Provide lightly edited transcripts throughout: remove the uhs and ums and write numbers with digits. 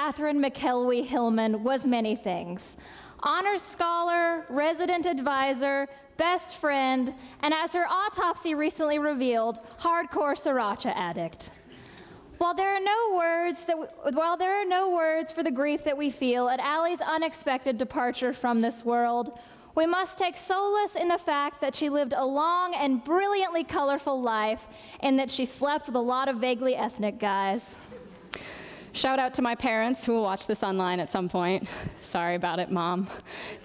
Catherine McKelwey Hillman was many things. Honors scholar, resident advisor, best friend, and as her autopsy recently revealed, hardcore sriracha addict. While there are no words for the grief that we feel at Allie's unexpected departure from this world, we must take solace in the fact that she lived a long and brilliantly colorful life, and that she slept with a lot of vaguely ethnic guys. Shout out to my parents who will watch this online at some point. Sorry about it, Mom.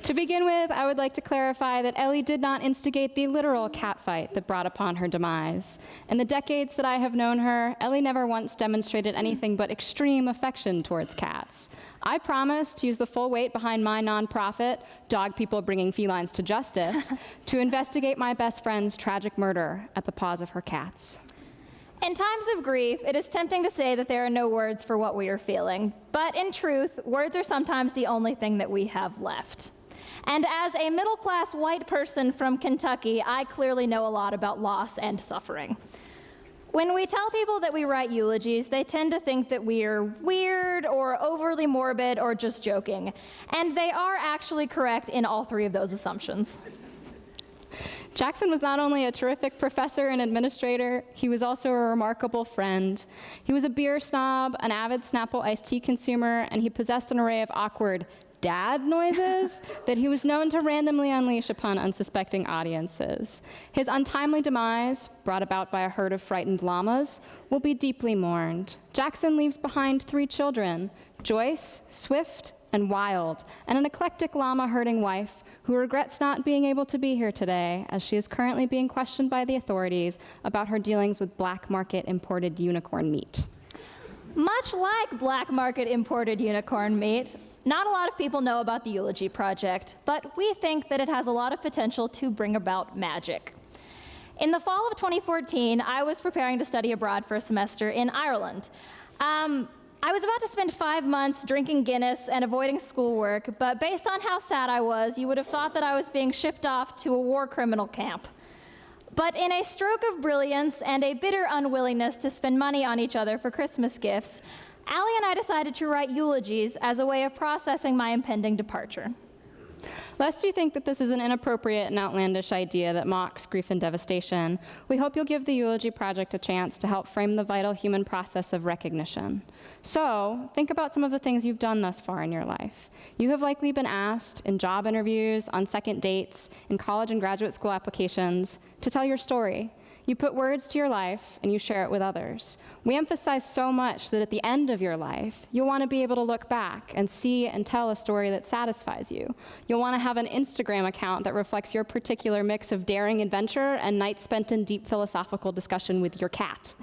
To begin with, I would like to clarify that Ellie did not instigate the literal catfight that brought upon her demise. In the decades that I have known her, Ellie never once demonstrated anything but extreme affection towards cats. I promise to use the full weight behind my nonprofit, Dog People Bringing Felines to Justice, to investigate my best friend's tragic murder at the paws of her cats. In times of grief, it is tempting to say that there are no words for what we are feeling, but in truth, words are sometimes the only thing that we have left. And as a middle-class white person from Kentucky, I clearly know a lot about loss and suffering. When we tell people that we write eulogies, they tend to think that we are weird or overly morbid or just joking, and they are actually correct in all three of those assumptions. Jackson was not only a terrific professor and administrator, he was also a remarkable friend. He was a beer snob, an avid Snapple iced tea consumer, and he possessed an array of awkward dad noises that he was known to randomly unleash upon unsuspecting audiences. His untimely demise, brought about by a herd of frightened llamas, will be deeply mourned. Jackson leaves behind 3 children, Joyce, Swift, and Wild, and an eclectic llama-herding wife who regrets not being able to be here today, as she is currently being questioned by the authorities about her dealings with black market imported unicorn meat. Much like black market imported unicorn meat, not a lot of people know about the Eulogy Project, but we think that it has a lot of potential to bring about magic. In the fall of 2014, I was preparing to study abroad for a semester in Ireland. I was about to spend 5 months drinking Guinness and avoiding schoolwork, but based on how sad I was, you would have thought that I was being shipped off to a war criminal camp. But in a stroke of brilliance and a bitter unwillingness to spend money on each other for Christmas gifts, Allie and I decided to write eulogies as a way of processing my impending departure. Lest you think that this is an inappropriate and outlandish idea that mocks grief and devastation, we hope you'll give the Eulogy Project a chance to help frame the vital human process of recognition. So, think about some of the things you've done thus far in your life. You have likely been asked in job interviews, on second dates, in college and graduate school applications, to tell your story. You put words to your life, and you share it with others. We emphasize so much that at the end of your life, you'll want to be able to look back and see and tell a story that satisfies you. You'll want to have an Instagram account that reflects your particular mix of daring adventure and nights spent in deep philosophical discussion with your cat.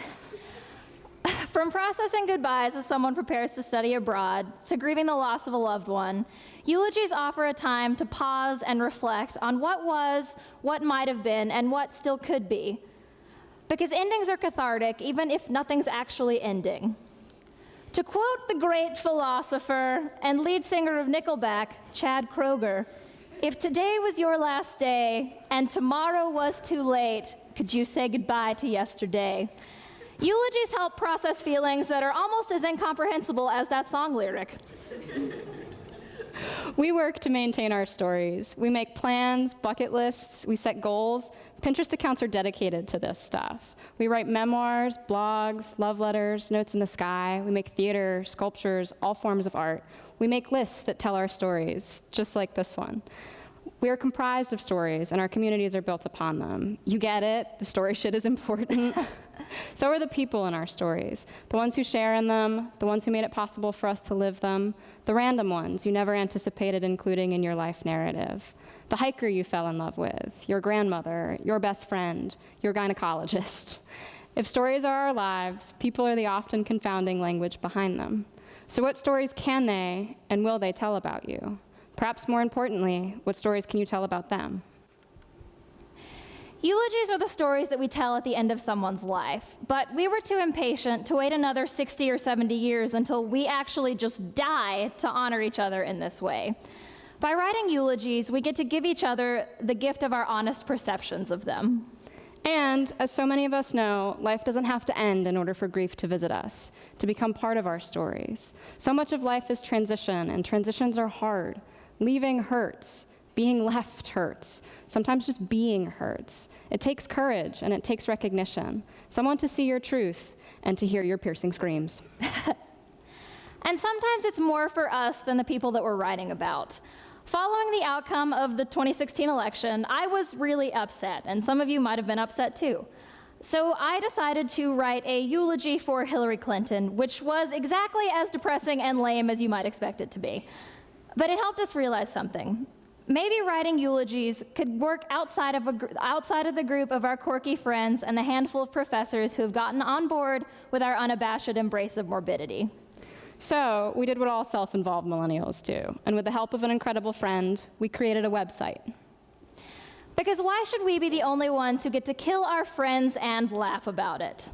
From processing goodbyes as someone prepares to study abroad, to grieving the loss of a loved one, eulogies offer a time to pause and reflect on what was, what might have been, and what still could be. Because endings are cathartic, even if nothing's actually ending. To quote the great philosopher and lead singer of Nickelback, Chad Kroeger, if today was your last day and tomorrow was too late, could you say goodbye to yesterday? Eulogies help process feelings that are almost as incomprehensible as that song lyric. We work to maintain our stories. We make plans, bucket lists, we set goals. Pinterest accounts are dedicated to this stuff. We write memoirs, blogs, love letters, notes in the sky. We make theater, sculptures, all forms of art. We make lists that tell our stories, just like this one. We are comprised of stories, and our communities are built upon them. You get it, the story shit is important. So are the people in our stories, the ones who share in them, the ones who made it possible for us to live them, the random ones you never anticipated including in your life narrative, the hiker you fell in love with, your grandmother, your best friend, your gynecologist. If stories are our lives, people are the often confounding language behind them. So what stories can they and will they tell about you? Perhaps more importantly, what stories can you tell about them? Eulogies are the stories that we tell at the end of someone's life, but we were too impatient to wait another 60 or 70 years until we actually just die to honor each other in this way. By writing eulogies, we get to give each other the gift of our honest perceptions of them. And as so many of us know, life doesn't have to end in order for grief to visit us, to become part of our stories. So much of life is transition, and transitions are hard. Leaving hurts. Being left hurts. Sometimes just being hurts. It takes courage, and it takes recognition. Someone to see your truth and to hear your piercing screams. And sometimes it's more for us than the people that we're writing about. Following the outcome of the 2016 election, I was really upset, and some of you might have been upset too. So I decided to write a eulogy for Hillary Clinton, which was exactly as depressing and lame as you might expect it to be. But it helped us realize something. Maybe writing eulogies could work outside of the group of our quirky friends and the handful of professors who have gotten on board with our unabashed embrace of morbidity. So we did what all self-involved millennials do, and with the help of an incredible friend, we created a website. Because why should we be the only ones who get to kill our friends and laugh about it?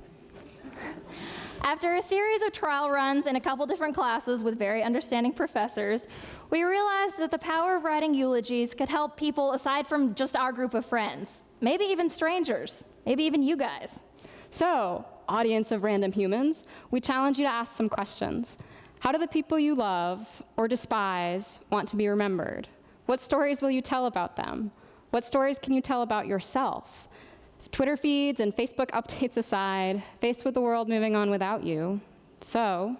After a series of trial runs in a couple different classes with very understanding professors, we realized that the power of writing eulogies could help people aside from just our group of friends, maybe even strangers, maybe even you guys. So, audience of random humans, we challenge you to ask some questions. How do the people you love or despise want to be remembered? What stories will you tell about them? What stories can you tell about yourself? Twitter feeds and Facebook updates aside, faced with the world moving on without you. So,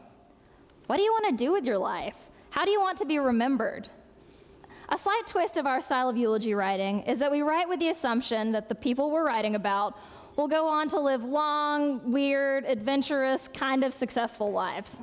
what do you want to do with your life? How do you want to be remembered? A slight twist of our style of eulogy writing is that we write with the assumption that the people we're writing about will go on to live long, weird, adventurous, kind of successful lives.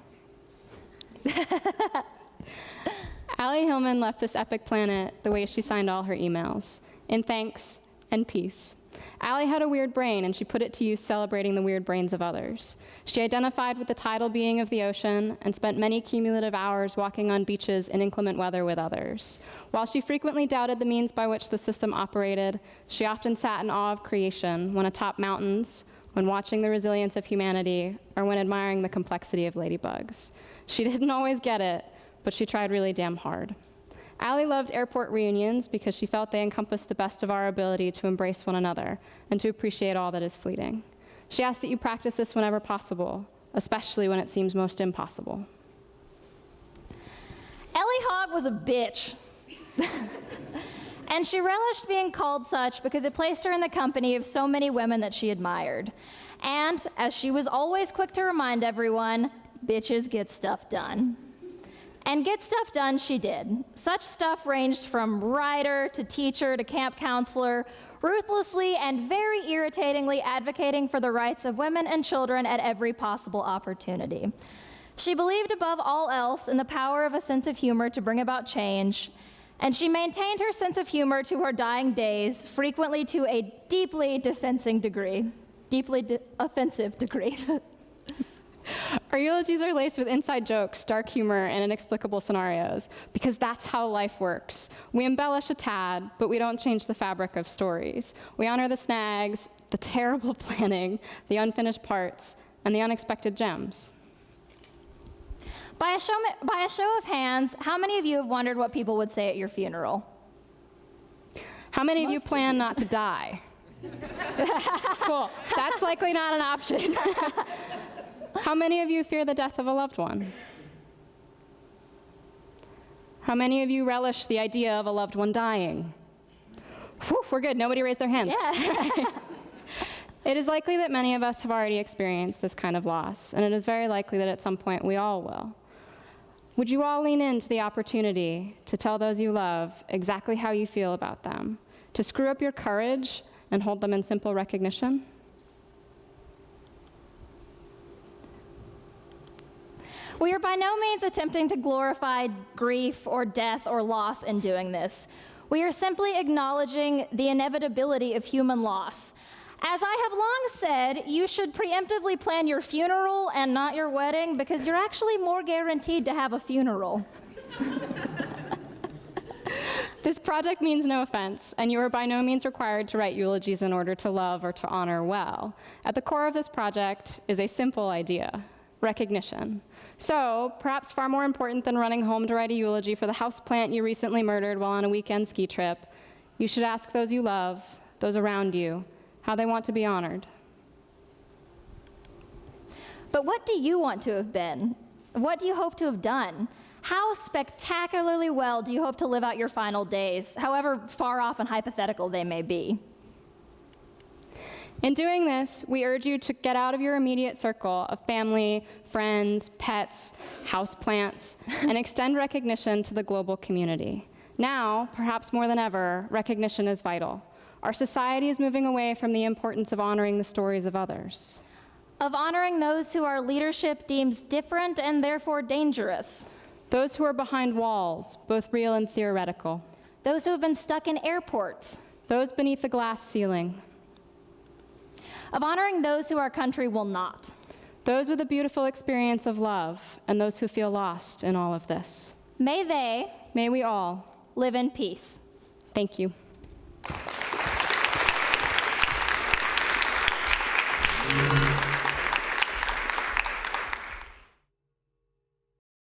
Ellie Hillman left this epic planet the way she signed all her emails, in thanks and peace. Ellie had a weird brain, and she put it to use celebrating the weird brains of others. She identified with the tidal being of the ocean and spent many cumulative hours walking on beaches in inclement weather with others. While she frequently doubted the means by which the system operated, she often sat in awe of creation when atop mountains, when watching the resilience of humanity, or when admiring the complexity of ladybugs. She didn't always get it, but she tried really damn hard. Allie loved airport reunions because she felt they encompassed the best of our ability to embrace one another and to appreciate all that is fleeting. She asked that you practice this whenever possible, especially when it seems most impossible. Ellie Hogg was a bitch. And she relished being called such because it placed her in the company of so many women that she admired. And, as she was always quick to remind everyone, bitches get stuff done. And get stuff done she did. Such stuff ranged from writer to teacher to camp counselor, ruthlessly and very irritatingly advocating for the rights of women and children at every possible opportunity. She believed above all else in the power of a sense of humor to bring about change, and she maintained her sense of humor to her dying days, frequently to a deeply offensive degree. Our eulogies are laced with inside jokes, dark humor, and inexplicable scenarios, because that's how life works. We embellish a tad, but we don't change the fabric of stories. We honor the snags, the terrible planning, the unfinished parts, and the unexpected gems. By a show of hands, how many of you have wondered what people would say at your funeral? How many of you plan not to die? Cool. That's likely not an option. How many of you fear the death of a loved one? How many of you relish the idea of a loved one dying? Whew, we're good. Nobody raised their hands. Yeah. It is likely that many of us have already experienced this kind of loss, and it is very likely that at some point we all will. Would you all lean into the opportunity to tell those you love exactly how you feel about them, to screw up your courage and hold them in simple recognition? We are by no means attempting to glorify grief or death or loss in doing this. We are simply acknowledging the inevitability of human loss. As I have long said, you should preemptively plan your funeral and not your wedding because you're actually more guaranteed to have a funeral. This project means no offense, and you are by no means required to write eulogies in order to love or to honor well. At the core of this project is a simple idea: recognition. So, perhaps far more important than running home to write a eulogy for the houseplant you recently murdered while on a weekend ski trip, you should ask those you love, those around you, how they want to be honored. But what do you want to have been? What do you hope to have done? How spectacularly well do you hope to live out your final days, however far off and hypothetical they may be? In doing this, we urge you to get out of your immediate circle of family, friends, pets, houseplants, and extend recognition to the global community. Now, perhaps more than ever, recognition is vital. Our society is moving away from the importance of honoring the stories of others. Of honoring those who our leadership deems different and therefore dangerous. Those who are behind walls, both real and theoretical. Those who have been stuck in airports. Those beneath a glass ceiling. Of honoring those who our country will not. Those with a beautiful experience of love, and those who feel lost in all of this. May they May we all live in peace. Thank you.